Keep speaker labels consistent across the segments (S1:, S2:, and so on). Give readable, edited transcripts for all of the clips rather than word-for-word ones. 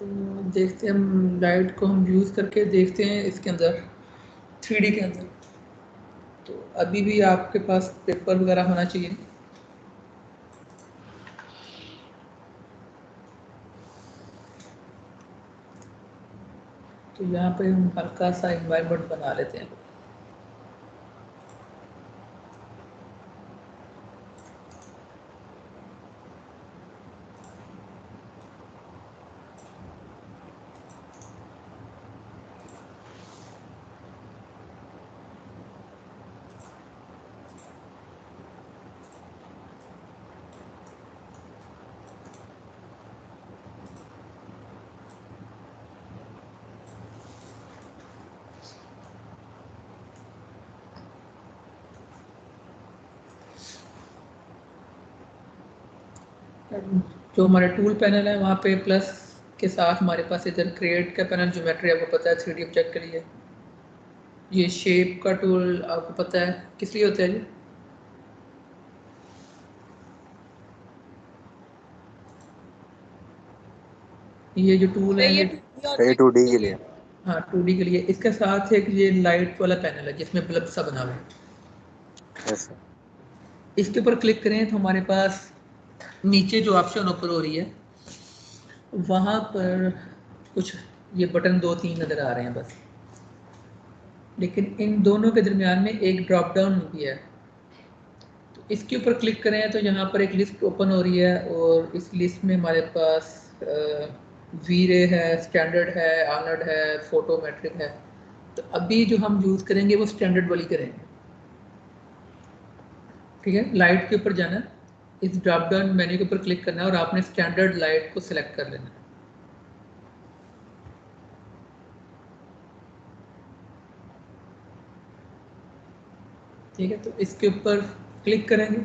S1: तो देखते हैं हम लाइट को हम यूज़ करके देखते हैं इसके अंदर 3D के अंदर। तो अभी भी आपके पास पेपर वगैरह होना चाहिए। तो यहाँ पे हम हल्का सा एनवायरनमेंट बना लेते हैं। जो हमारे टूल पैनल है वहाँ पे प्लस के साथ हमारे पास इधर क्रिएट का पैनल, ज्योमेट्री आपको पता है 3D ऑब्जेक्ट के लिए। ये शेप का टूल आपको पता है किस लिए होता है ये जो टूल है ये
S2: A2D के लिए।
S1: हाँ 2D के लिए। इसके साथ एक ये लाइट वाला पैनल है जिसमें बल्ब सा बना हुआ है।
S2: Yes sir.
S1: इसके ऊपर क्लिक करें तो हमारे पास नीचे जो ऑप्शन ओपन हो रही है वहाँ पर कुछ ये बटन 2-3 नज़र आ रहे हैं बस, लेकिन इन दोनों के दरमियान में एक ड्रॉप डाउन भी है। तो इसके ऊपर क्लिक करें तो यहाँ पर एक लिस्ट ओपन हो रही है और इस लिस्ट में हमारे पास वी-रे है, स्टैंडर्ड है, आर्नल्ड है, फोटोमेट्रिक है। तो अभी जो हम यूज़ करेंगे वो स्टैंडर्ड वाली करेंगे। ठीक है, लाइट के ऊपर जाना है, इस ड्रॉप डाउन मेन्यू के ऊपर क्लिक करना है और आपने स्टैंडर्ड लाइट को सिलेक्ट कर लेना है। ठीक है, तो इसके ऊपर क्लिक करेंगे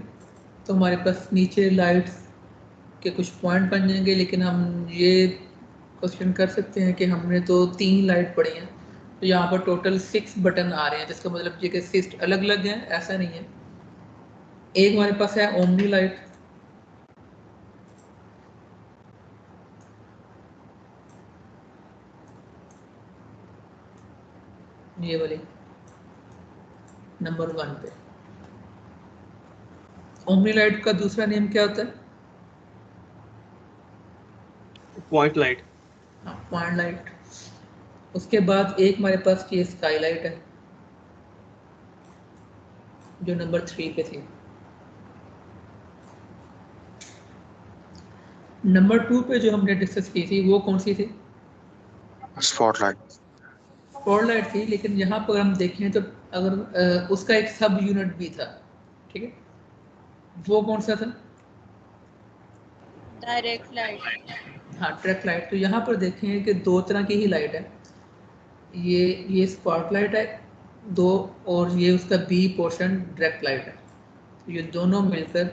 S1: तो हमारे पास नीचे लाइट्स के कुछ पॉइंट बन जाएंगे, लेकिन हम ये क्वेश्चन कर सकते हैं कि हमने तो 3 लाइट पड़ी हैं, तो यहाँ पर टोटल 6 बटन आ रहे हैं, जिसका मतलब ये कि 6 अलग अलग हैं, ऐसा नहीं है। एक हमारे पास है ओमनी लाइट, ये वाली नंबर 1 पे। ओमनी लाइट का दूसरा नेम क्या होता है?
S3: Point light.
S1: हाँ, पॉइंट लाइट। उसके बाद एक हमारे पास ये स्काई लाइट है जो नंबर 3 पे थी। नंबर 2 पे जो हमने डिस्कस की थी वो कौन सी थी?
S2: स्पॉटलाइट।
S1: स्पॉटलाइट थी, लेकिन यहाँ पर हम देखें तो अगर उसका एक सब यूनिट भी था। ठीक है, वो कौन सा था?
S4: Direct light.
S1: हाँ, डायरेक्ट लाइट। तो यहाँ पर देखें कि 2 तरह की ही लाइट है, ये स्पॉटलाइट है 2, और ये उसका बी पोर्शन डायरेक्ट लाइट है। तो ये दोनों मिलकर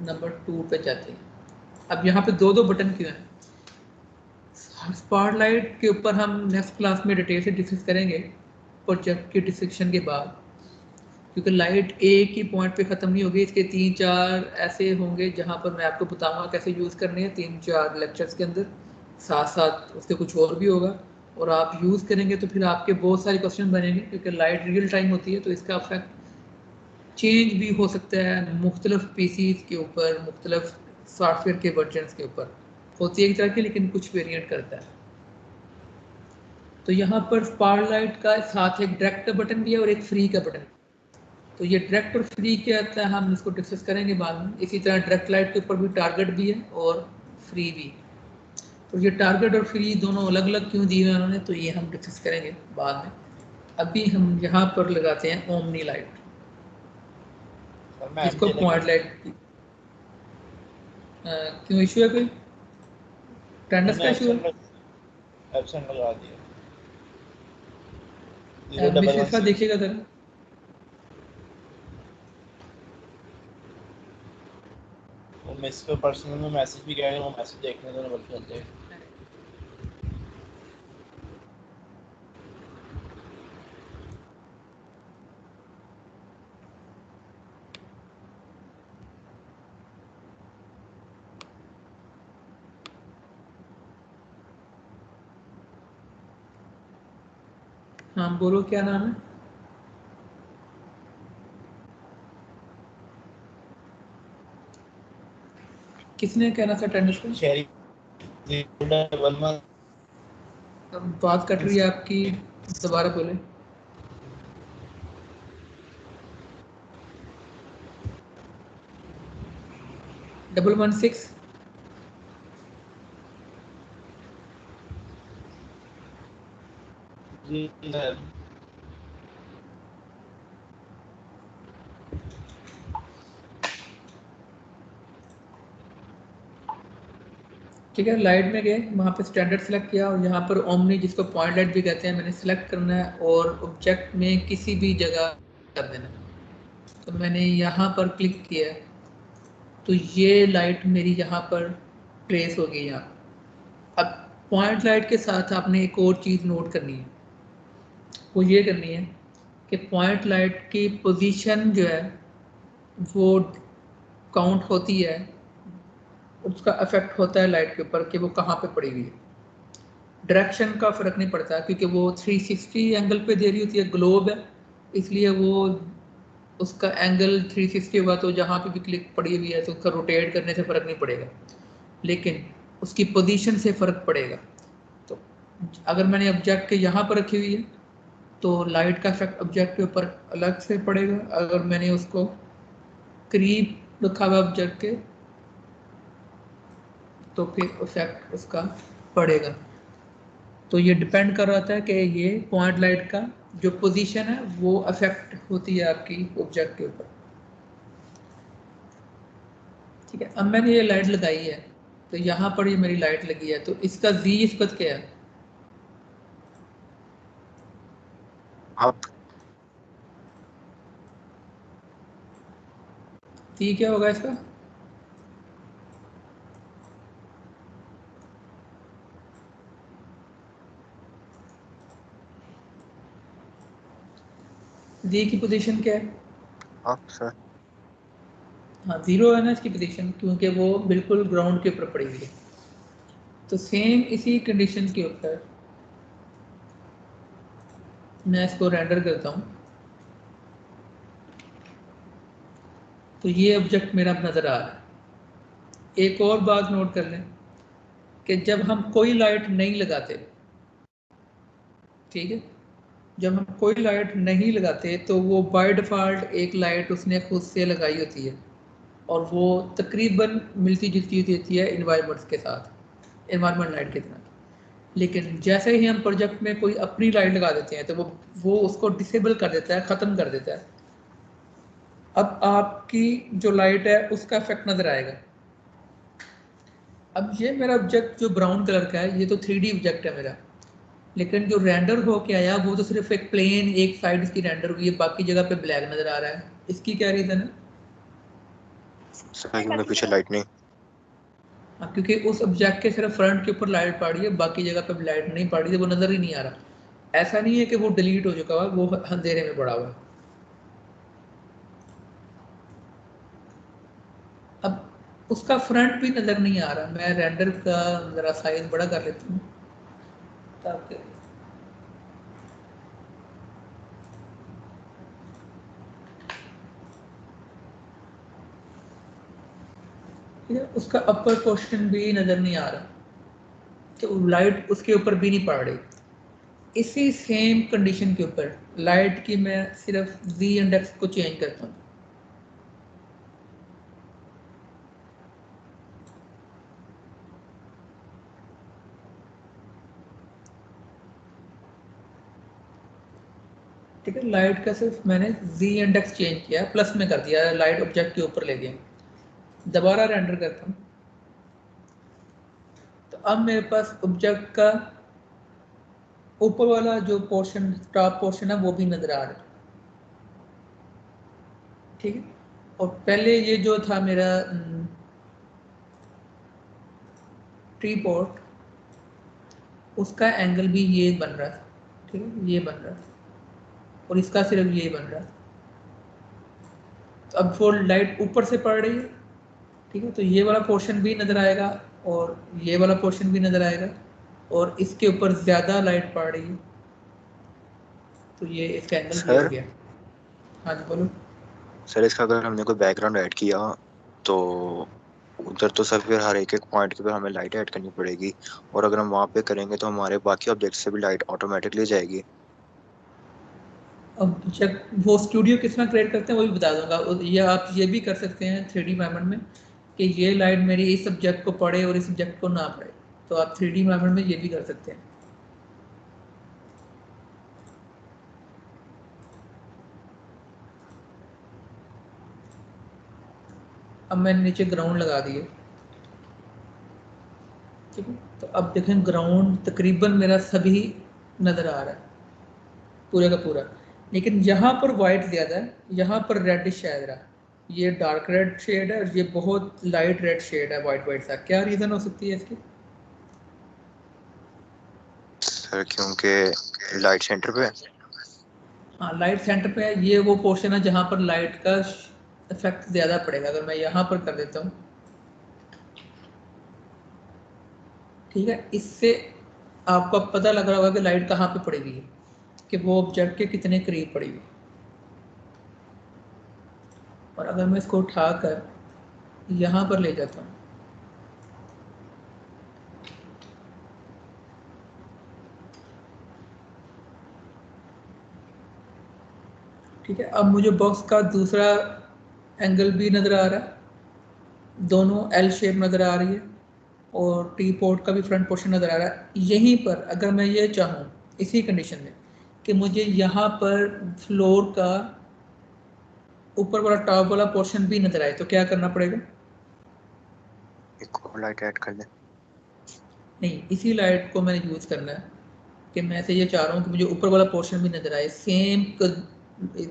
S1: नंबर 2 पे जाते हैं। अब यहाँ पे 2-2 बटन क्यों हैं? स्पॉटलाइट के ऊपर हम नेक्स्ट क्लास में डिटेल से डिस्कस करेंगे प्रोजेक्ट की डिस्क्रिप्शन के बाद, क्योंकि लाइट एक ही पॉइंट पे ख़त्म नहीं होगी, इसके 3-4 ऐसे होंगे जहाँ पर मैं आपको बताऊंगा कैसे यूज़ करनी है 3-4 लेक्चर्स के अंदर। साथ साथ उसके कुछ और भी होगा और आप यूज़ करेंगे तो फिर आपके बहुत सारे क्वेश्चन बनेंगे, क्योंकि लाइट रियल टाइम होती है तो इसका इफेक्ट चेंज भी हो सकता है मुख्तलिफ पीसीज के ऊपर, मुख्तलिफ सॉफ्टवेयर के वर्जन्स के ऊपर। होती है एक तरह की, लेकिन कुछ वेरिएंट करता है। तो यहाँ पर स्पॉटलाइट का साथ एक डायरेक्ट का बटन भी है और एक फ्री का बटन। तो ये डायरेक्ट और फ्री क्या आता है हम इसको डिस्कस करेंगे बाद में। इसी तरह डायरेक्ट लाइट के ऊपर भी टारगेट भी है और फ्री भी। तो ये टारगेट और फ्री दोनों अलग अलग क्यों दिए हैं उन्होंने, तो ये हम डिस्कस करेंगे बाद में। अभी हम यहाँ पर लगाते हैं ओमनी लाइट, जिसको पॉइंट लाइट। क्यों इशू है? कोई अटेंडेंस का इशू है?
S5: एब्सेंट लगा दिया।
S1: मिसेस का देखिएगा सर।
S5: वो मिस पे पर्सनल में मैसेज भी गए, वो मैसेज देखने दो ना बल्कि होते।
S1: हाँ बोलो क्या नाम है? किसने कहना था अटेंडेंस पे?
S5: शेरी 011
S1: बात कट रही है आपकी, दोबारा बोले। डबल 16
S5: जी सर।
S1: ठीक है, लाइट में गए, वहाँ पे स्टैंडर्ड सेलेक्ट किया और यहाँ पर ओमनी, जिसको पॉइंट लाइट भी कहते हैं, मैंने सेलेक्ट करना है और ऑब्जेक्ट में किसी भी जगह कर देना है। तो मैंने यहाँ पर क्लिक किया है, तो ये लाइट मेरी यहाँ पर ट्रेस हो गई यहाँ। अब पॉइंट लाइट के साथ आपने एक और चीज़ नोट करनी है, वो ये करनी है कि पॉइंट लाइट की पोजीशन जो है वो काउंट होती है, उसका इफेक्ट होता है लाइट के ऊपर कि वो कहाँ पे पड़ी हुई है। डायरेक्शन का फ़र्क नहीं पड़ता क्योंकि वो 360 एंगल पे दे रही होती है, ग्लोब है, इसलिए वो उसका एंगल 360 होगा, तो जहाँ पे भी क्लिक पड़ी हुई है तो उसका रोटेट करने से फ़र्क नहीं पड़ेगा, लेकिन उसकी पोजीशन से फ़र्क पड़ेगा। तो अगर मैंने ऑब्जेक्ट के यहाँ पर रखी हुई है तो लाइट का इफेक्ट ऑब्जेक्ट के ऊपर अलग से पड़ेगा, अगर मैंने उसको करीब रखा हुआ ऑब्जेक्ट के तो फिर इफेक्ट उसका पड़ेगा। तो ये डिपेंड कर रहा था कि ये पॉइंट लाइट का जो पोजीशन है वो अफेक्ट होती है आपकी ऑब्जेक्ट के ऊपर। ठीक है, अब मैंने ये लाइट लगाई है, तो यहाँ पर ये मेरी लाइट लगी है, तो इसका जी निस्बत क्या है?
S2: आप
S1: जी क्या होगा इसका? जी की पोजीशन क्या है?
S2: आप सर
S1: हाँ जीरो है ना इसकी पोजीशन, क्योंकि वो बिल्कुल ग्राउंड के ऊपर पड़ी हुई है। तो सेम इसी कंडीशन के ऊपर मैं इसको रेंडर करता हूँ, तो ये ऑब्जेक्ट मेरा नज़र आ रहा है। एक और बात नोट कर लें कि जब हम कोई लाइट नहीं लगाते, ठीक है, जब हम कोई लाइट नहीं लगाते तो वो बाय डिफ़ॉल्ट एक लाइट उसने खुद से लगाई होती है और वो तकरीबन मिलती जुलती होती है इन्वायरमेंट्स के साथ, इन्वायरमेंट लाइट के साथ। लेकिन जैसे ही हम प्रोजेक्ट में कोई अपनी लाइट लगा देते हैं तो वो उसको डिसेबल कर देता है, ख़त्म कर देता है। अब आपकी जो लाइट है उसका इफेक्ट नज़र आएगा। अब ये मेरा ऑब्जेक्ट जो ब्राउन कलर का है, ये तो 3D ऑब्जेक्ट है मेरा, लेकिन जो रेंडर हो के आया वो तो सिर्फ एक प्लेन एक साइड इसकी रेंडर हुई है, बाकी जगह पे ब्लैक नज़र आ रहा है। इसकी क्या रीज़न है?
S2: सर में पीछे लाइट नहीं।
S1: हाँ, क्योंकि उस ऑब्जेक्ट के सिर्फ फ्रंट के ऊपर लाइट पड़ रही है, बाकी जगह पे लाइट नहीं पड़ रही है, वो नज़र ही नहीं आ रहा। ऐसा नहीं है कि वो डिलीट हो चुका हुआ, वो अंधेरे में पड़ा हुआ है। अब उसका फ्रंट भी नज़र नहीं आ रहा। मैं रेंडर का ज़रा साइज बड़ा कर लेता हूँ ताकि उसका अपर पोर्शन भी नज़र नहीं आ रहा, तो लाइट उसके ऊपर भी नहीं पड़ रही। इसी सेम कंडीशन के ऊपर लाइट की मैं सिर्फ जी इंडेक्स को चेंज करता हूँ। ठीक है, लाइट का सिर्फ मैंने जी इंडेक्स चेंज किया, प्लस में कर दिया, लाइट ऑब्जेक्ट के ऊपर ले गया। दोबारा रेंडर करता हूँ, तो अब मेरे पास ऑब्जेक्ट का ऊपर वाला जो पोर्शन, टॉप पोर्शन है, वो भी नज़र आ रहा है। ठीक है, और पहले ये जो था मेरा ट्री पॉट, उसका एंगल भी ये बन रहा है। ठीक है, ये बन रहा है और इसका सिर्फ ये बन रहा है। तो अब वो लाइट ऊपर से पड़ रही है, ठीक है, तो ये वाला पोर्शन भी नज़र आएगा और ये वाला पोर्शन भी नज़र आएगा और इसके ऊपर ज़्यादा लाइट पड़ रही है, तो ये इसका एंगल भी
S2: सर?
S1: हो गया। हाँ जी बोलो।
S2: सर इसका अगर हमने कोई बैकग्राउंड ऐड किया तो उधर तो सर फिर हर एक एक पॉइंट के ऊपर हमें लाइट ऐड करनी पड़ेगी, और अगर हम वहाँ पे करेंगे तो हमारे बाकी ऑब्जेक्ट से भी लाइट ऑटोमेटिकली जाएगी।
S1: अब जब वो स्टूडियो किस तरह क्रिएट करते हैं वो भी बता दूंगा। ये आप ये भी कर सकते हैं 3D एनवायरनमेंट में कि ये लाइट मेरी इस सब्जेक्ट को पढ़े और इस सब्जेक्ट को ना पढ़े, तो आप 3D एनवायरनमेंट में ये भी कर सकते हैं। अब मैंने नीचे ग्राउंड लगा दिए, ठीक है। तो अब देखें ग्राउंड तकरीबन मेरा सभी नज़र आ रहा है पूरे का पूरा, लेकिन यहाँ पर वाइट ज़्यादा है, यहाँ पर रेडिश शायद रहा, ये डार्क रेड शेड है और ये बहुत लाइट रेड शेड है, वाइट वाइट सा। क्या रीज़न हो सकती है इसकी?
S2: सर क्योंकि लाइट सेंटर पे है।
S1: हाँ लाइट सेंटर पे है, ये वो पोर्शन है जहाँ पर लाइट का इफेक्ट ज़्यादा पड़ेगा। अगर मैं यहाँ पर कर देता हूँ, ठीक है, इससे आपको अब पता लग रहा होगा कि लाइट कहाँ पे पड़ी हुई है, कि वो ऑब्जेक्ट के कितने करीब पड़ी हुई है। और अगर मैं इसको उठाकर यहाँ पर ले जाता हूँ, ठीक है, अब मुझे बॉक्स का दूसरा एंगल भी नज़र आ रहा है, दोनों एल शेप नज़र आ रही है, और टी पोर्ट का भी फ्रंट पोर्शन नज़र आ रहा है। यहीं पर अगर मैं ये चाहूँ इसी कंडीशन में कि मुझे यहाँ पर फ्लोर का ऊपर वाला टॉप वाला पोर्शन भी नज़र आए, तो क्या करना पड़ेगा?
S2: एक और लाइट ऐड कर दें।
S1: नहीं, इसी लाइट को मैंने यूज़ करना है कि मैं से ये चाह रहा हूँ कि मुझे ऊपर वाला पोर्शन भी नज़र आए सेम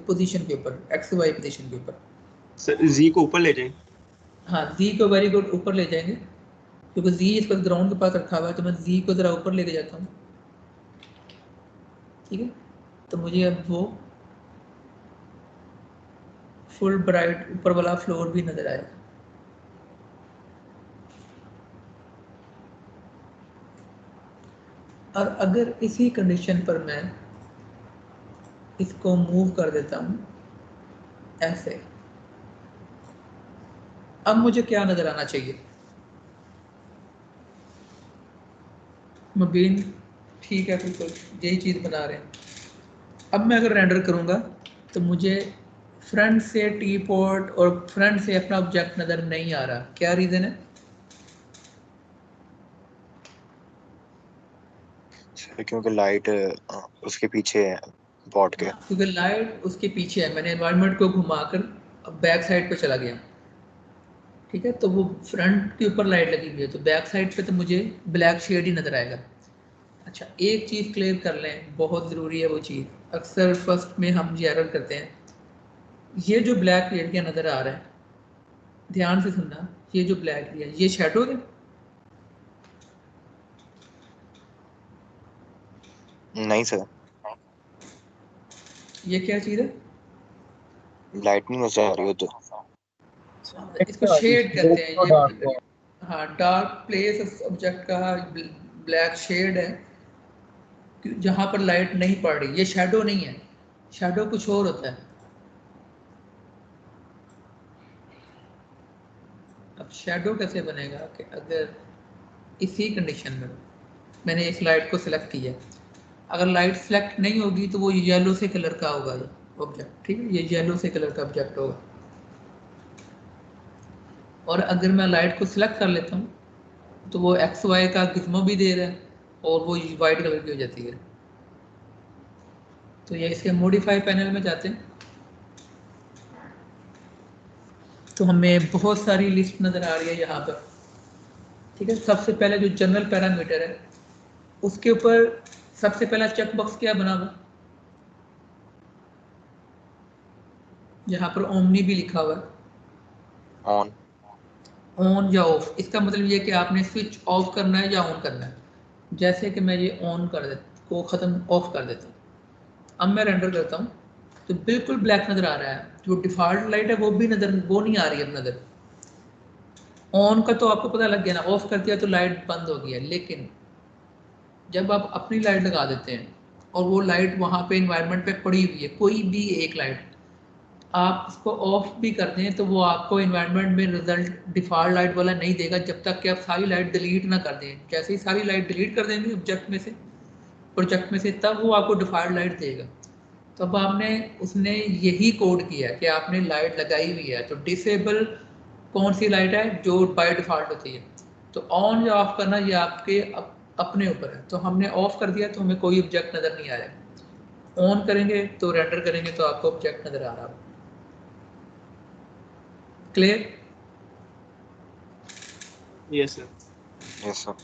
S1: पोजीशन के ऊपर, एक्स वाई पोजीशन के ऊपर।
S3: सर जी को ऊपर ले जाएं।
S1: हाँ जी को वेरी गुड ऊपर ले जाएंगे, क्योंकि जी इस पर ग्राउंड के पास रखा हुआ है, तो मैं जी को ज़रा ऊपर लेके जाता हूँ, ठीक है। तो मुझे अब वो फुल ब्राइट ऊपर वाला फ्लोर भी नज़र आएगा। और अगर इसी कंडीशन पर मैं इसको मूव कर देता हूँ ऐसे, अब मुझे क्या नज़र आना चाहिए? मुबीन ठीक है, बिल्कुल यही चीज़ बना रहे हैं। अब मैं अगर रेंडर करूँगा तो मुझे फ्रंट से टी पोर्ट और फ्रंट से अपना ऑब्जेक्ट नज़र नहीं आ रहा। क्या रीज़न है?
S2: सर क्योंकि लाइट उसके पीछे है बॉट के।
S1: हाँ, क्योंकि लाइट उसके पीछे है, मैंने एनवायरनमेंट को घुमाकर बैक साइड पे चला गया, ठीक है। तो वो फ्रंट के ऊपर लाइट लगी हुई है, तो बैक साइड पे तो मुझे ब्लैक शेड ही नज़र आएगा। अच्छा, एक चीज़ क्लियर कर लें, बहुत ज़रूरी है वो चीज़, अक्सर फर्स्ट में हम ये एरर करते हैं। ये जो ब्लैक एरिया नज़र आ रहा है, ध्यान से सुनना, ये जो ब्लैक एरिया ये शेडो है।
S2: नहीं सर,
S1: ये क्या चीज़ है?
S2: लाइट नहीं नजर आ रही उधर।
S1: इसको शेड कहते हैं ये। हाँ, डार्क प्लेस ऑब्जेक्ट का ब्लैक शेड है जहाँ पर लाइट नहीं पड़ रही, ये शैडो नहीं है, शैडो कुछ और होता है। अब शैडो कैसे बनेगा कि अगर इसी कंडीशन में मैंने इस लाइट को सिलेक्ट किया, अगर लाइट सिलेक्ट नहीं होगी तो वो येलो से कलर का होगा ये ऑब्जेक्ट, ठीक है, ये येलो से कलर का ऑब्जेक्ट होगा। और अगर मैं लाइट को सिलेक्ट कर लेता हूँ तो वो एक्स वाई का गिज्मो भी दे रहा है और वो वाइट कलर की हो जाती है। तो ये इसके मॉडिफाई पैनल में जाते हैं तो हमें बहुत सारी लिस्ट नज़र आ रही है यहाँ पर, ठीक है। सबसे पहले जो जनरल पैरामीटर है उसके ऊपर सबसे पहला चेक बॉक्स क्या बना हुआ, जहाँ पर ओमनी भी लिखा हुआ है,
S2: ऑन।
S1: ऑन या ऑफ। इसका मतलब ये कि आपने स्विच ऑफ करना है या ऑन करना है। जैसे कि मैं ये ऑन कर देता को ख़त्म ऑफ कर देता हूँ, अब मैं रेंडर करता हूँ तो बिल्कुल ब्लैक नज़र आ रहा है, जो डिफ़ॉल्ट लाइट है वो भी नज़र वो नहीं आ रही है अब नज़र। ऑन का तो आपको पता लग गया ना, ऑफ कर दिया तो लाइट बंद हो गई है। लेकिन जब आप अपनी लाइट लगा देते हैं और वो लाइट वहाँ पे इन्वायरमेंट पे पड़ी हुई है, कोई भी एक लाइट आप इसको ऑफ भी कर दें तो वो आपको इन्वायरमेंट में रिजल्ट डिफ़ॉल्ट लाइट वाला नहीं देगा जब तक कि आप सारी लाइट डिलीट ना कर दें। जैसे ही सारी लाइट डिलीट कर देंगे ऑब्जेक्ट में से, प्रोजेक्ट में से, तब वो आपको डिफ़ॉल्ट लाइट देगा। तो अब आपने उसने यही कोड किया है कि आपने लाइट लगाई हुई है, तो डिसेबल कौन सी लाइट है जो बाय डिफ़ॉल्ट होती है, तो ऑन या ऑफ करना ये आपके अपने ऊपर है। तो हमने ऑफ कर दिया तो हमें कोई ऑब्जेक्ट नज़र नहीं आ रहा, ऑन करेंगे तो रेंडर करेंगे तो आपको ऑब्जेक्ट नज़र आ रहा है। Clear?
S3: Yes sir.
S2: Yes sir.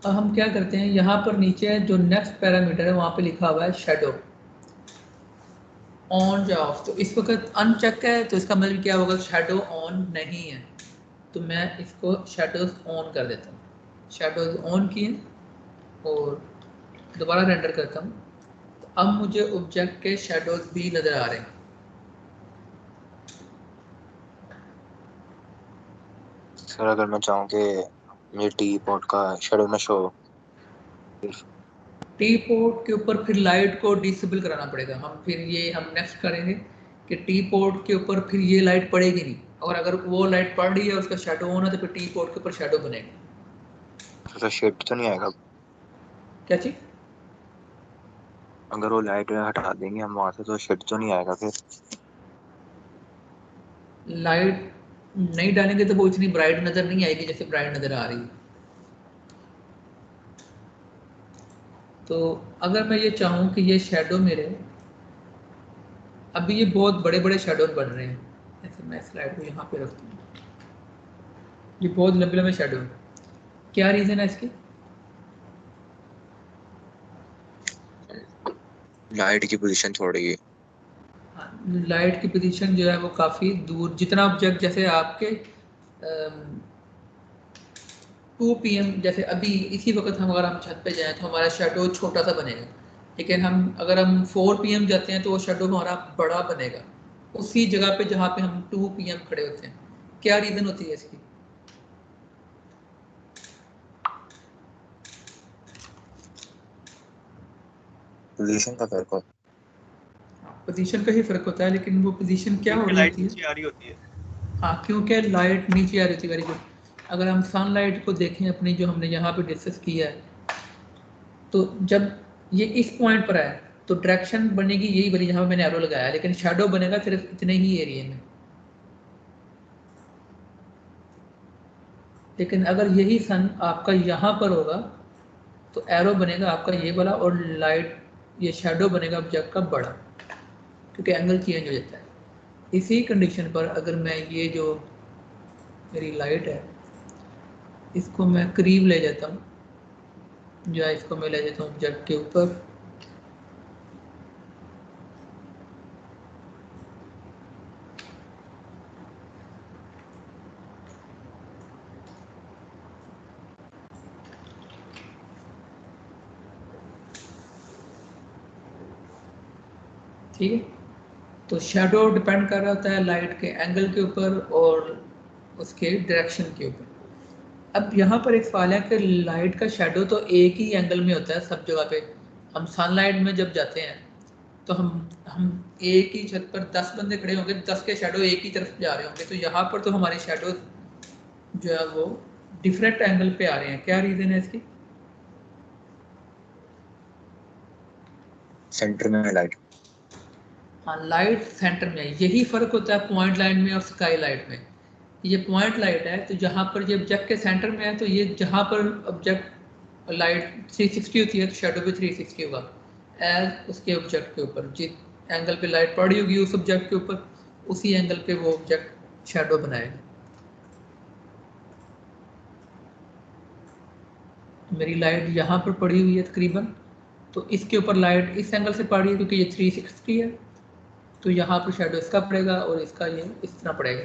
S1: अब हम क्या करते हैं, यहाँ पर नीचे जो नेक्स्ट पैरामीटर है वहाँ पे लिखा हुआ है शेडो, ऑन या ऑफ। तो इस वक्त अनचेक है तो इसका मतलब क्या होगा, शेडो ऑन नहीं है। तो मैं इसको शेडोज ऑन कर देता हूँ, शेडोज ऑन किए और दोबारा रेंडर करता हूँ। तो अब मुझे ऑब्जेक्ट के शेडोज भी नज़र आ रहे हैं।
S2: सर अगर मैं चाहूँ कि मुझे टी पॉट का शेडो ना शो,
S1: टी पोर्ट के ऊपर फिर लाइट को डिसेबल कराना पड़ेगा। हम नेक्स्ट करेंगे कि टी पोर्ट के ऊपर फिर ये लाइट पड़ेगी नहीं, और अगर वो लाइट पड़ रही है उसका शेडो ऑन है तो फिर टी पोर्ट के ऊपर शेडो बनेगा।
S2: तो शेड तो नहीं आएगा?
S1: क्या चीज़?
S2: अगर वो लाइट हटा देंगे हम वहां से तो शेड तो नहीं आएगा फिर?
S1: लाइट नहीं डालेंगे तो वो इतनी ब्राइट नज़र नहीं आएगी जैसे ब्राइट नज़र आ रही है। तो अगर मैं ये चाहूँ कि ये शेडो मेरे, अभी ये बहुत बड़े बड़े शेडो बन रहे हैं, ऐसे मैं स्लाइड को यहाँ पे रखता हूँ, ये बहुत लंबे लंबे शेडो हैं। क्या रीज़न है इसकी?
S2: लाइट की पोजीशन छोड़ेगी।
S1: लाइट की पोजीशन जो है वो काफ़ी दूर, जितना ऑब्जेक्ट जैसे आपके 2 PM, जैसे अभी इसी वक्त अगर हम छत पे जाएं तो हमारा शेडो छोटा सा बनेगा, लेकिन अगर हम 4 PM जाते हैं तो वो शेडो हमारा बड़ा बनेगा उसी जगह पे जहाँ पे हम 2 PM खड़े होते हैं। क्या रीज़न होती है इसकी?
S2: पोजीशन का फर्क हो।
S1: पोजीशन का ही फ़र्क होता है, लेकिन वो पोजीशन क्या हो
S3: क्योंकि
S1: रही
S3: लाइट
S1: होती है?
S3: नीचे आ रही होती है।
S1: हाँ, क्योंकि लाइट नीचे आ रही थी, वेरी गुड। अगर हम सनलाइट को देखें अपनी, जो हमने यहाँ पे डिस्कस किया है, तो जब ये इस पॉइंट पर आए तो डायरेक्शन बनेगी यही वाली जहाँ पे मैंने एरो लगाया है, लेकिन शेडो बनेगा सिर्फ इतने ही एरिया में। लेकिन अगर यही सन आपका यहाँ पर होगा तो एरो बनेगा आपका ये वाला, और लाइट ये शेडो बनेगा ऑब्जेक्ट का बड़ा, क्योंकि एंगल चेंज हो जाता है। इसी कंडीशन पर अगर मैं ये जो मेरी लाइट है इसको मैं करीब ले जाता हूँ, या इसको मैं ले जाता हूँ ऑब्जेक्ट के ऊपर, ठीक है। तो शेडो डिपेंड कर रहा होता है लाइट के एंगल के ऊपर और उसके डायरेक्शन के ऊपर। अब यहाँ पर एक सवाल है कि लाइट का शेडो तो एक ही एंगल में होता है सब जगह पे। हम सनलाइट में जब जाते हैं तो हम एक ही छत पर 10 बंदे खड़े होंगे, 10 के शेडो एक ही तरफ जा रहे होंगे, तो यहाँ पर तो हमारे शेडो जो है वो डिफरेंट एंगल पे आ रहे हैं। क्या रीज़न है इसकी?
S2: सेंटर में लाइट।
S1: हाँ, लाइट सेंटर में है, यही फ़र्क होता है पॉइंट लाइट में और स्काई लाइट में। ये पॉइंट लाइट है तो जहाँ पर ये ऑब्जेक्ट के सेंटर में है, तो ये जहाँ पर ऑब्जेक्ट लाइट 360 होती है तो शेडो भी 360 होगा एज उसके ऑब्जेक्ट के ऊपर। जिस एंगल पे लाइट पड़ी होगी उस ऑब्जेक्ट के ऊपर, उसी एंगल पे वो ऑब्जेक्ट शेडो बनाएगा। तो मेरी लाइट यहाँ पर पड़ी हुई है तकरीबन, तो इसके ऊपर लाइट इस एंगल से पड़ रही है क्योंकि ये 360 है, तो यहाँ पर शेडो इसका पड़ेगा और इसका ये इस तरह पड़ेगा।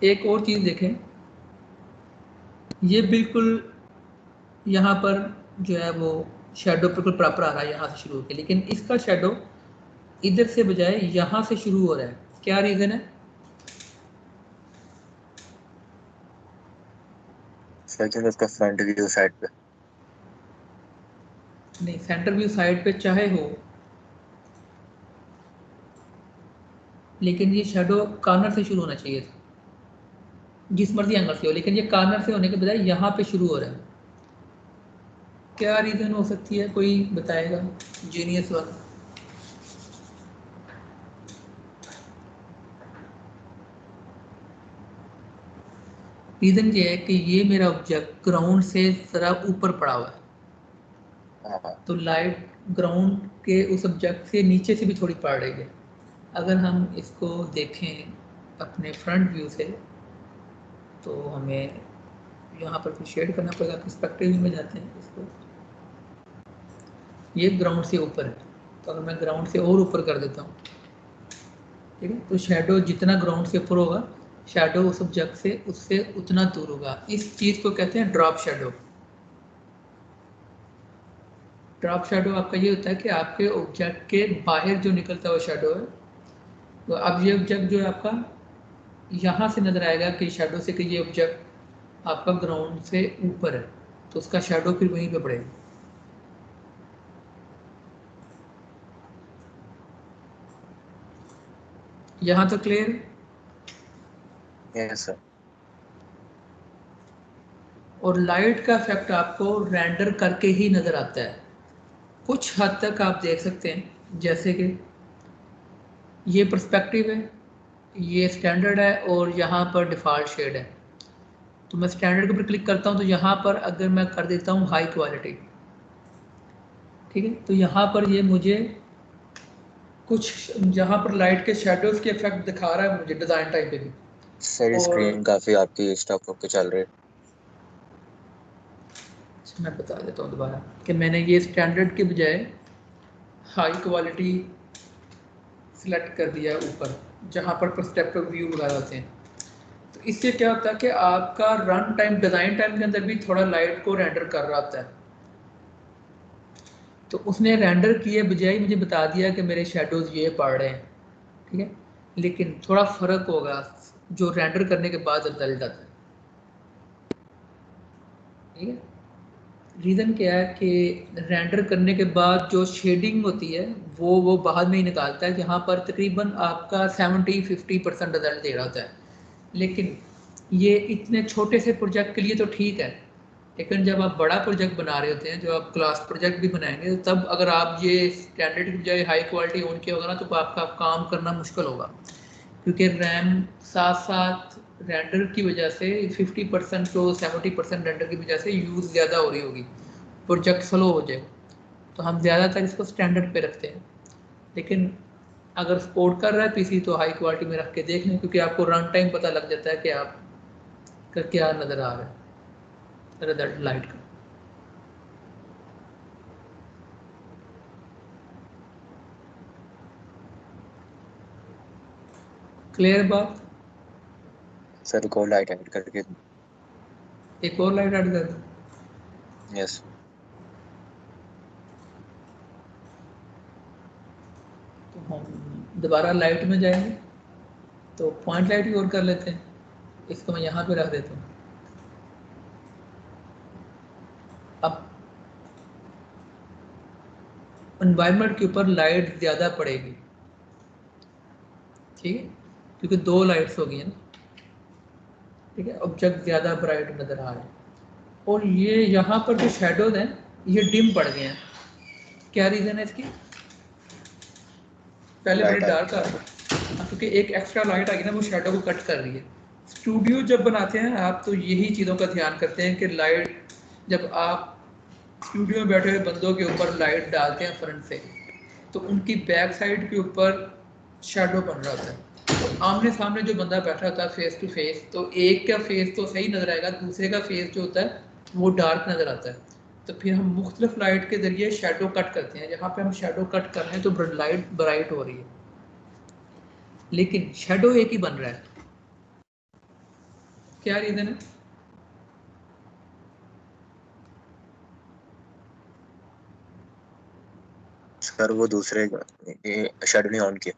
S1: एक और चीज़ देखें, ये बिल्कुल यहाँ पर जो है वो शेडो बिल्कुल प्रॉपर आ रहा है यहाँ से शुरू होकर, लेकिन इसका शेडो इधर से बजाय यहाँ से शुरू हो रहा है। क्या रीज़न है?
S2: सेकंड उसका फ्रंट व्यू साइड पे।
S1: नहीं, सेंटर व्यू साइड पे चाहे हो, लेकिन ये शेडो कॉर्नर से शुरू होना चाहिए था, जिस मर्जी एंगल से हो, लेकिन ये कॉर्नर से होने के बजाय यहाँ पे शुरू हो रहा है। क्या रीज़न हो सकती है, कोई बताएगा जीनियस वाला? रीज़न ये है कि ये मेरा ऑब्जेक्ट ग्राउंड से ज़रा ऊपर पड़ा हुआ है,
S2: हाँ,
S1: तो लाइट ग्राउंड के उस ऑब्जेक्ट से नीचे से भी थोड़ी पड़ रही है। अगर हम इसको देखें अपने फ्रंट व्यू से तो हमें यहाँ पर फिर शेड करना पड़ेगा, पर्सपेक्टिव व्यू में जाते हैं इसको, ये ग्राउंड से ऊपर है, तो अगर मैं ग्राउंड से और ऊपर कर देता हूँ, ठीक है, तो शेडो जितना ग्राउंड से ऊपर होगा, शेडो उस ऑब्जेक्ट से उससे उतना दूर होगा। इस चीज़ को कहते हैं ड्रॉप शेडो। ड्रॉप शेडो आपका ये होता है कि आपके ऑब्जेक्ट के बाहर जो निकलता है वो शेडो है। तो अब ये ऑब्जेक्ट जो है आपका यहाँ से नज़र आएगा कि शेडो से, कि ये ऑब्जेक्ट आपका ग्राउंड से ऊपर है, तो उसका शेडो फिर वहीं पे पड़ेगा। यहाँ तो क्लियर?
S2: Yes sir.
S1: और लाइट का इफेक्ट आपको रेंडर करके ही नज़र आता है। कुछ हद तक आप देख सकते हैं, जैसे कि ये पर्सपेक्टिव है, ये स्टैंडर्ड है, और यहाँ पर डिफ़ॉल्ट शेड है। तो मैं स्टैंडर्ड के ऊपर क्लिक करता हूँ, तो यहाँ पर अगर मैं कर देता हूँ हाई क्वालिटी, ठीक है, तो यहाँ पर ये मुझे कुछ, जहाँ पर लाइट के शेडोज़ के इफेक्ट दिखा रहा है मुझे डिज़ाइन टाइम पे भी।
S2: सर
S1: और
S2: स्क्रीन काफी आपकी स्टॉप होकर चल रही है।
S1: मैं बता देता हूँ दोबारा कि मैंने ये स्टैंडर्ड के बजाय हाई क्वालिटी सिलेक्ट कर दिया है ऊपर, जहाँ पर पर्सपेक्टिव व्यू वगैरह होते हैं। तो इससे क्या होता है कि आपका रन टाइम, डिज़ाइन टाइम के अंदर भी थोड़ा लाइट को रेंडर कर रहा होता है। तो उसने रेंडर किए बजाय मुझे बता दिया कि मेरे शेडोज़ ये पड़ रहे हैं, ठीक है, लेकिन थोड़ा फ़र्क होगा जो रेंडर करने के बाद रिजल्ट आता है, ठीक है। रीज़न क्या है कि रेंडर करने के बाद जो शेडिंग होती है वो बाद में ही निकालता है, जहाँ पर तकरीबन आपका 70-50% रिजल्ट दे रहा होता है। लेकिन ये इतने छोटे से प्रोजेक्ट के लिए तो ठीक है, लेकिन जब आप बड़ा प्रोजेक्ट बना रहे होते हैं, जो आप क्लास प्रोजेक्ट भी बनाएंगे, तो तब अगर आप ये स्टैंडर्ड की बजाय हाई क्वालिटी ऑन किया होगा ना, तो आपका काम करना मुश्किल होगा, क्योंकि रैम साथ साथ रेंडर की वजह से 50% तो 70% रेंडर की वजह से यूज़ ज़्यादा हो रही होगी, प्रोजेक्ट स्लो हो जाए। तो हम ज़्यादातर इसको स्टैंडर्ड पे रखते हैं, लेकिन अगर सपोर्ट कर रहा है पीसी तो हाई क्वालिटी में रख के देख लें, क्योंकि आपको रन टाइम पता लग जाता है कि आप का क्या नज़र आ रहा है रिजल्ट लाइट का। क्लियर बात?
S2: सर को लाइट ऐड करके।
S1: एक और लाइट ऐड कर दूं?
S2: यस।
S1: तो हम दोबारा लाइट में जाएंगे, तो पॉइंट लाइट ही और कर लेते हैं, इसको मैं यहाँ पे रख देता हूँ। अब एनवायरनमेंट के ऊपर लाइट ज़्यादा पड़ेगी, ठीक है, क्योंकि दो लाइट्स हो गई हैं ना, ठीक है, ऑब्जेक्ट ज़्यादा ब्राइट नज़र आ रहे हैं, और ये यहाँ पर जो शेडोज हैं ये डिम पड़ गए हैं। क्या रीज़न है इसकी? पहले बड़े
S2: लाइट आ
S1: डार्क आ रहे हैं, क्योंकि एक एक्स्ट्रा लाइट आ गई ना, वो शेडो को कट कर रही है। स्टूडियो जब बनाते हैं आप, तो यही चीज़ों का ध्यान करते हैं कि लाइट, जब आप स्टूडियो में बैठे हुए बंदों के ऊपर लाइट डालते हैं फ्रंट से, तो उनकी बैक साइड के ऊपर शेडो बन रहा होता है। तो आमने सामने जो बंदा बैठा होता है फेस टू फेस, तो एक का फेस तो सही नज़र आएगा, दूसरे का फेस जो होता है वो डार्क नज़र आता है। तो फिर हम मुख्तलिफ लाइट के ज़रिए शेडो कट करते हैं। जहाँ पे हम शेडो कट कर रहे हैं तो लाइट ब्राइट हो रही है, लेकिन शेडो एक ही बन रहा है। क्या रीज़न है?
S2: सर वो दूसरे शेडो नहीं ऑन किया।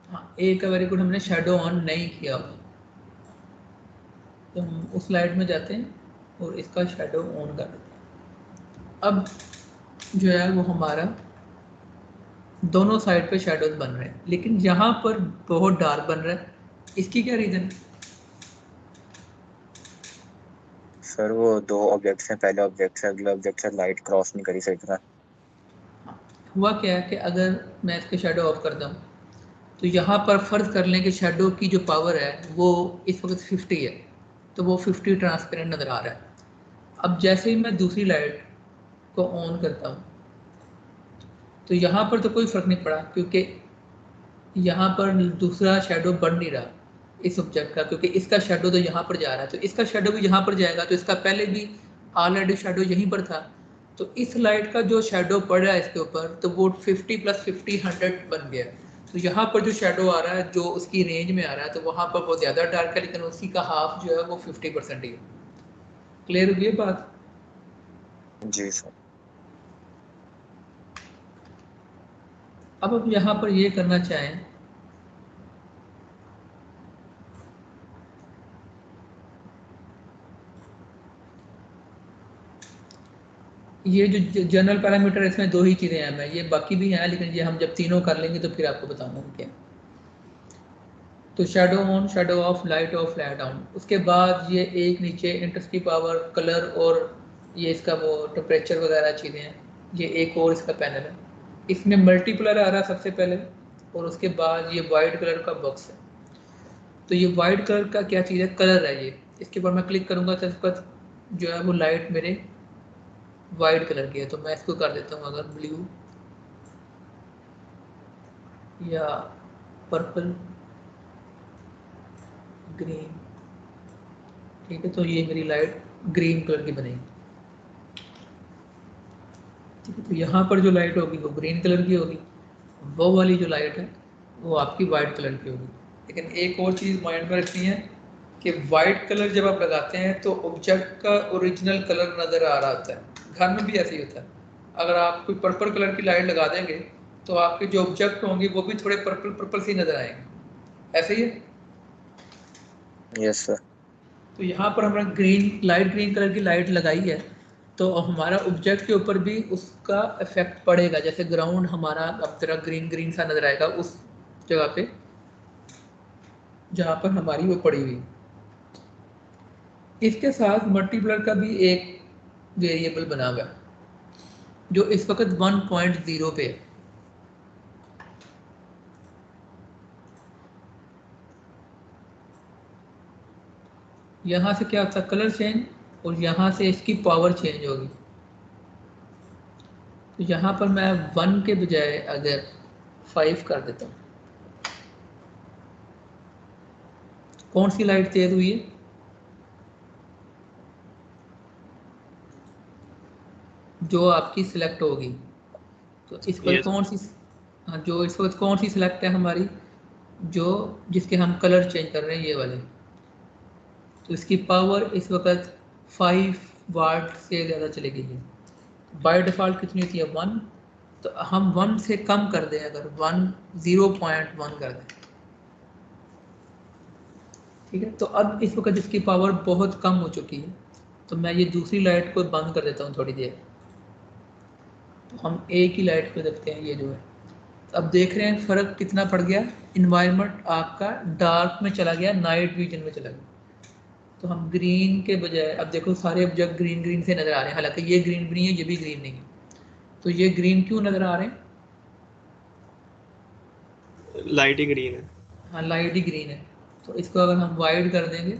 S1: हाँ, एक का वेरी गुड, हमने शेडो ऑन नहीं किया हुआ। तो हम उस लाइट में जाते हैं और इसका शेडो ऑन कर देते हैं। अब जो है वो हमारा दोनों साइड पे शेडोज बन रहे हैं, लेकिन यहाँ पर बहुत डार्क बन रहा है। इसकी क्या रीज़न?
S2: सर वो दो ऑब्जेक्ट्स हैं, पहले ऑब्जेक्ट से अगले ऑब्जेक्ट से लाइट क्रॉस नहीं करी सही तरह।
S1: हुआ क्या है कि अगर मैं इसके शेडो ऑफ करता हूँ तो यहाँ पर फ़र्ज़ कर लें कि शेडो की जो पावर है वो इस वक्त 50 है, तो वो 50 ट्रांसपेरेंट नज़र आ रहा है। अब जैसे ही मैं दूसरी लाइट को ऑन करता हूँ तो यहाँ पर तो कोई फ़र्क नहीं पड़ा, क्योंकि यहाँ पर दूसरा शेडो बढ़ नहीं रहा इस ऑब्जेक्ट का, क्योंकि इसका शेडो तो यहाँ पर जा रहा है, तो इसका शेडो भी यहाँ पर जाएगा, तो इसका पहले भी ऑलरेडी शेडो यहीं पर था। तो इस लाइट का जो शेडो पड़ रहा है इसके ऊपर, तो वो 50 + 50 100 बन गया। तो यहाँ पर जो शेडो आ रहा है जो उसकी रेंज में आ रहा है, तो वहाँ पर बहुत ज़्यादा डार्क है, लेकिन उसी का हाफ जो है वो 50% ही है। क्लियर हुई है बात?
S2: जी सर।
S1: अब यहाँ पर ये करना चाहें ये जो जनरल पैरामीटर, इसमें दो ही चीज़ें हैं, मैं ये बाकी भी हैं, लेकिन ये हम जब तीनों कर लेंगे तो फिर आपको बताऊंगा क्या। तो shadow on, shadow of, light of, light on. उसके बाद ये एक नीचे इंटरेस्ट की पावर, कलर और ये इसका वो टेम्परेचर वगैरह चीज़ें हैं। ये एक और इसका पैनल है, इसमें मल्टीप्लर आ रहा है सबसे पहले, और उसके बाद ये वाइट कलर का बॉक्स है। तो ये वाइट कलर का क्या चीज़ है? कलर है ये। इसके ऊपर मैं क्लिक करूँगा तो इसका जो है वो लाइट मेरे वाइट कलर की है, तो मैं इसको कर देता हूँ अगर ब्लू या पर्पल, ग्रीन, ठीक है, तो ये मेरी लाइट ग्रीन कलर की बनेगी। ठीक है, तो यहाँ पर जो लाइट होगी वो ग्रीन कलर की होगी, वो वाली जो लाइट है वो आपकी वाइट कलर की होगी। लेकिन एक और चीज़ माइंड में रखनी है कि वाइट कलर जब आप लगाते हैं तो ऑब्जेक्ट का ओरिजिनल कलर नज़र आ रहा होता है। घर में भी ऐसे ही होता है, अगर आप कोई पर्पल कलर की लाइट लगा देंगे तो आपके जो ऑब्जेक्ट होंगे वो भी थोड़े पर्पल पर्पल से नज़र आएंगे। ऐसे ही है।
S2: Yes sir.
S1: तो यहाँ पर हमने ग्रीन, लाइट ग्रीन कलर की लाइट लगाई है, तो हमारा ऑब्जेक्ट के ऊपर भी उसका इफेक्ट पड़ेगा। जैसे ग्राउंड हमारा अब तरह ग्रीन ग्रीन सा नज़र आएगा उस जगह पे जहाँ पर हमारी वो पड़ी हुई। इसके साथ मल्टीप्लर का भी एक वेरिएबल बना हुआ है जो इस वक्त 1.0 पे है। यहाँ से क्या होता है? कलर चेंज, और यहाँ से इसकी पावर चेंज होगी। तो यहाँ पर मैं 1 के बजाय अगर 5 कर देता हूँ, कौन सी लाइट तेज हुई है? जो आपकी सिलेक्ट होगी। तो इस पर
S3: यस
S1: कौन सी, हाँ, जो इस वक्त कौन सी सिलेक्ट है हमारी, जो जिसके हम कलर चेंज कर रहे हैं, ये वाले। तो इसकी पावर इस वक्त 5 वाट से ज़्यादा चलेगी। ये बाय डिफ़ॉल्ट कितनी होती है? 1। तो हम 1 से कम कर दें, अगर 0.1 कर दें, ठीक है। तो अब इस वक्त इसकी पावर बहुत कम हो चुकी है, तो मैं ये दूसरी लाइट को बंद कर देता हूँ थोड़ी देर। तो हम एक ही लाइट को देखते हैं, ये जो है। तो अब देख रहे हैं फ़र्क कितना पड़ गया, इन्वायरमेंट आपका डार्क में चला गया, नाइट विजन में चला गया। तो हम ग्रीन के बजाय, अब देखो सारे ऑब्जेक्ट ग्रीन ग्रीन से नज़र आ रहे हैं, हालांकि ये ग्रीन भी नहीं है, ये भी ग्रीन नहीं है। तो ये ग्रीन क्यों नज़र आ रहे हैं?
S3: लाइट ही ग्रीन है।
S1: हाँ, लाइट ही ग्रीन है। तो इसको अगर हम वाइट कर देंगे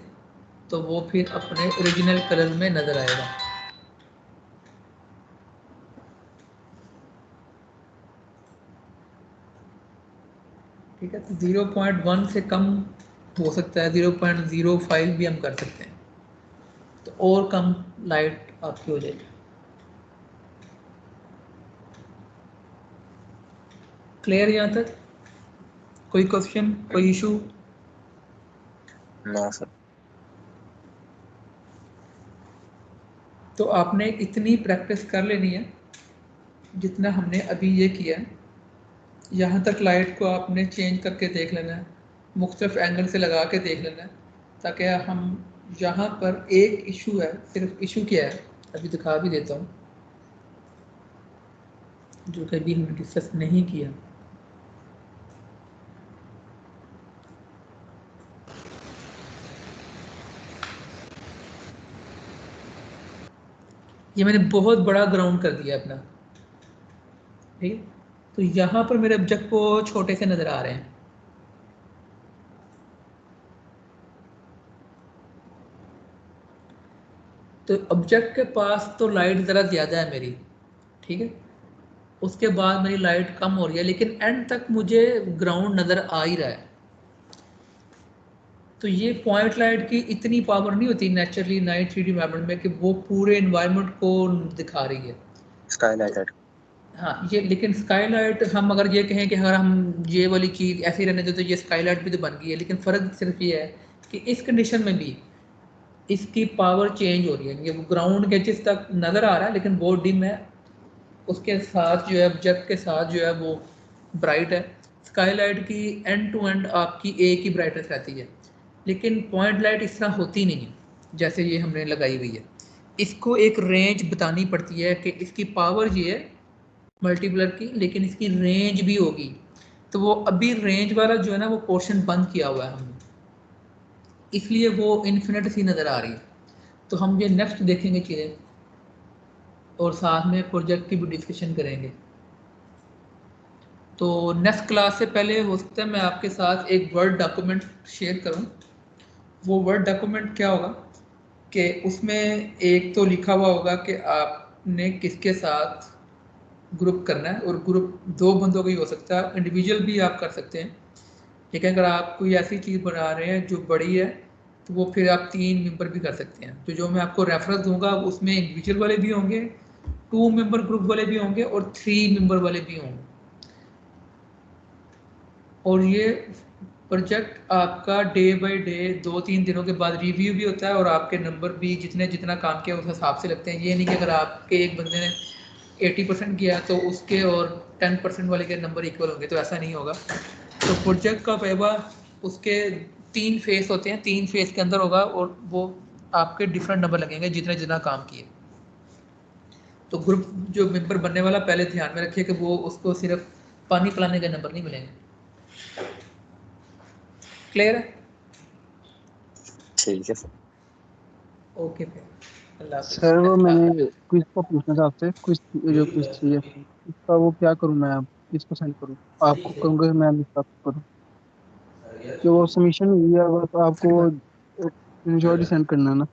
S1: तो वो फिर अपने ओरिजिनल कलर में नज़र आएगा। ठीक है, तो 0.1 से कम हो सकता है, 0.05 भी हम कर सकते हैं, तो और कम लाइट आपकी हो जाएगी। क्लियर यहाँ तक? कोई क्वेश्चन, कोई इशू?
S2: No sir.
S1: तो आपने इतनी प्रैक्टिस कर लेनी है जितना हमने अभी ये किया है। यहाँ तक लाइट को आपने चेंज करके देख लेना है, मुख्तलिफ एंगल से लगा के देख लेना है, ताकि हम यहाँ पर एक इशू है, सिर्फ इशू क्या है अभी दिखा भी देता हूँ। जो कभी हमने डिस्कस नहीं किया। ये मैंने बहुत बड़ा ग्राउंड कर दिया अपना, ठीक है। तो यहाँ पर मेरे ऑब्जेक्ट को छोटे से नज़र आ रहे हैं। तो ऑब्जेक्ट के पास तो लाइट ज़रा ज़्यादा है मेरी, ठीक है। उसके बाद मेरी लाइट कम हो रही है, लेकिन एंड तक मुझे ग्राउंड नज़र आ ही रहा है। तो ये पॉइंट लाइट की इतनी पावर नहीं होती नेचुरली नाइट 3D एनवायरनमेंट में कि वो पूरे एनवायरनमेंट को दिखा रही है।
S2: स्काईलाइट।
S1: हाँ, ये लेकिन स्काईलाइट हम अगर ये कहें कि अगर हम ये वाली चीज़ ऐसे ही रहने दें तो ये स्काईलाइट भी तो बन गई है, लेकिन फ़र्क सिर्फ ये है कि इस कंडीशन में भी इसकी पावर चेंज हो रही है। ये ग्राउंड के जिस तक नज़र आ रहा है लेकिन बहुत डिम है, उसके साथ जो है ऑब्जेक्ट के साथ जो है वो ब्राइट है। स्काईलाइट की एंड टू एंड आपकी एक ही ब्राइटनेस रहती है, लेकिन पॉइंट लाइट इस तरह होती नहीं है जैसे ये हमने लगाई हुई है। इसको एक रेंज बतानी पड़ती है कि इसकी पावर ये है मल्टीप्लर की, लेकिन इसकी रेंज भी होगी। तो वो अभी रेंज वाला जो है ना वो पोर्शन बंद किया हुआ है हमने, इसलिए वो इन्फिनिट सी नज़र आ रही है। तो हम ये नेक्स्ट देखेंगे चीज़ें और साथ में प्रोजेक्ट की भी डिस्कशन करेंगे। तो नेक्स्ट क्लास से पहले हो सकता है मैं आपके साथ एक वर्ड डॉक्यूमेंट शेयर करूं। वो वर्ड डॉक्यूमेंट क्या होगा कि उसमें एक तो लिखा हुआ होगा कि आपने किसके साथ ग्रुप करना है, और ग्रुप दो बंदों का ही हो सकता है, इंडिविजुअल भी आप कर सकते हैं। ठीक है, अगर आप कोई ऐसी चीज़ बना रहे हैं जो बड़ी है तो वो फिर आप 3 मेंबर भी कर सकते हैं। तो जो मैं आपको रेफरेंस दूंगा उसमें इंडिविजुअल वाले भी होंगे, 2 मेंबर ग्रुप वाले भी होंगे और 3 मेंबर वाले भी होंगे। और ये प्रोजेक्ट आपका डे बाय डे 2-3 दिनों के बाद रिव्यू भी होता है, और आपके नंबर भी जितने जितना काम किया उस हिसाब से लगते हैं। ये नहीं कि अगर आपके एक बंदे ने 80% किया तो उसके और 10% वाले के नंबर इक्वल होंगे, तो ऐसा नहीं होगा। तो प्रोजेक्ट का पैबा उसके 3 फेस होते हैं, 3 फेस के अंदर होगा, और वो आपके डिफरेंट नंबर लगेंगे जितने जितना काम किए। तो ग्रुप जो मेंबर बनने वाला पहले ध्यान में रखिए कि वो उसको सिर्फ पानी पिलाने के नंबर नहीं मिलेंगे। क्लियर है?
S2: ठीक है सर।
S1: ओके फिर, अल्लाह हाफिज़।
S4: सर वो
S1: नेक्स्ट क्लास
S4: मैंने
S1: में
S4: क्विज को पूछना था आपसे, क्विज जो क्विज चाहिए उसका वो क्या करूँ मैं, आप किसको सेंड करूँ? आपको करूँगा कि मैं आपको करूँ? कि वो सबमिशन हुई है, बस आपको स्क्रीनशॉट ही सेंड करना है ना?